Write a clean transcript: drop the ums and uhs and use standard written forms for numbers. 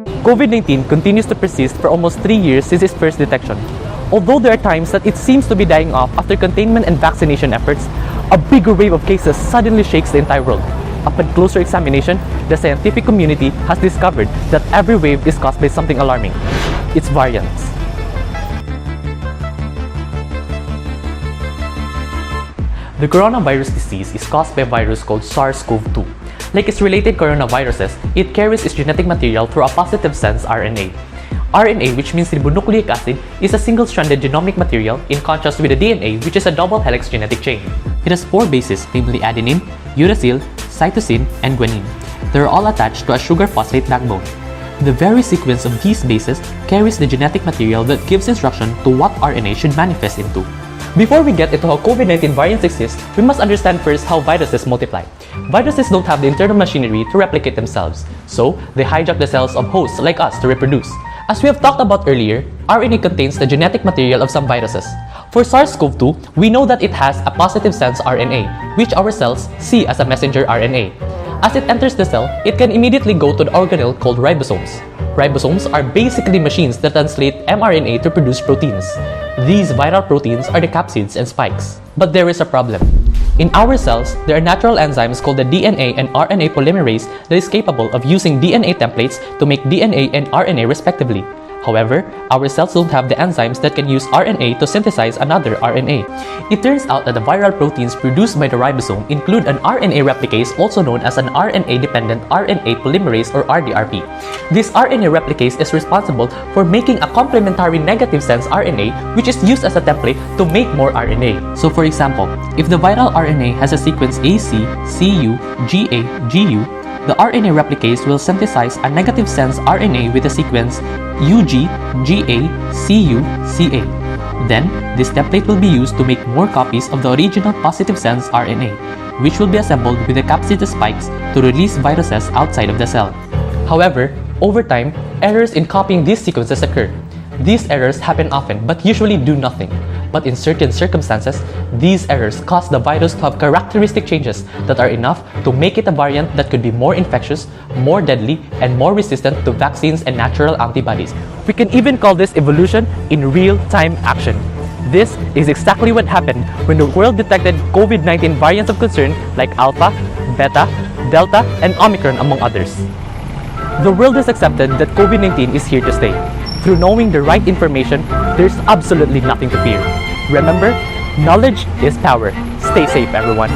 COVID-19 continues to persist for almost 3 years since its first detection. Although there are times that it seems to be dying off after containment and vaccination efforts, a bigger wave of cases suddenly shakes the entire world. Upon closer examination, the scientific community has discovered that every wave is caused by something alarming: its variants. The coronavirus disease is caused by a virus called SARS-CoV-2. Like its related coronaviruses, it carries its genetic material through a positive sense RNA. RNA, which means ribonucleic acid, is a single-stranded genomic material in contrast with the DNA, which is a double helix genetic chain. It has 4 bases, namely adenine, uracil, cytosine, and guanine. They are all attached to a sugar phosphate backbone. The very sequence of these bases carries the genetic material that gives instruction to what RNA should manifest into. Before we get into how COVID-19 variants exist, we must understand first how viruses multiply. Viruses don't have the internal machinery to replicate themselves, so they hijack the cells of hosts like us to reproduce. As we have talked about earlier, RNA contains the genetic material of some viruses. For SARS-CoV-2, we know that it has a positive sense RNA, which our cells see as a messenger RNA. As it enters the cell, it can immediately go to the organelle called ribosomes. Ribosomes are basically machines that translate mRNA to produce proteins. These viral proteins are the capsids and spikes. But there is a problem. In our cells, there are natural enzymes called the DNA and RNA polymerase that is capable of using DNA templates to make DNA and RNA respectively. However, our cells don't have the enzymes that can use RNA to synthesize another RNA. It turns out that the viral proteins produced by the ribosome include an RNA replicase, also known as an RNA-dependent RNA polymerase or RDRP. This RNA replicase is responsible for making a complementary negative sense RNA, which is used as a template to make more RNA. So for example, if the viral RNA has a sequence AC, CU, GA, GU, the RNA replicase will synthesize a negative sense RNA with the sequence UG, GA, CU, CA. Then, this template will be used to make more copies of the original positive sense RNA, which will be assembled with the capsid spikes to release viruses outside of the cell. However, over time, errors in copying these sequences occur. These errors happen often but usually do nothing. But in certain circumstances, these errors cause the virus to have characteristic changes that are enough to make it a variant that could be more infectious, more deadly, and more resistant to vaccines and natural antibodies. We can even call this evolution in real-time action. This is exactly what happened when the world detected COVID-19 variants of concern like Alpha, Beta, Delta, and Omicron among others. The world has accepted that COVID-19 is here to stay. Through knowing the right information, there's absolutely nothing to fear. Remember, knowledge is power. Stay safe, everyone.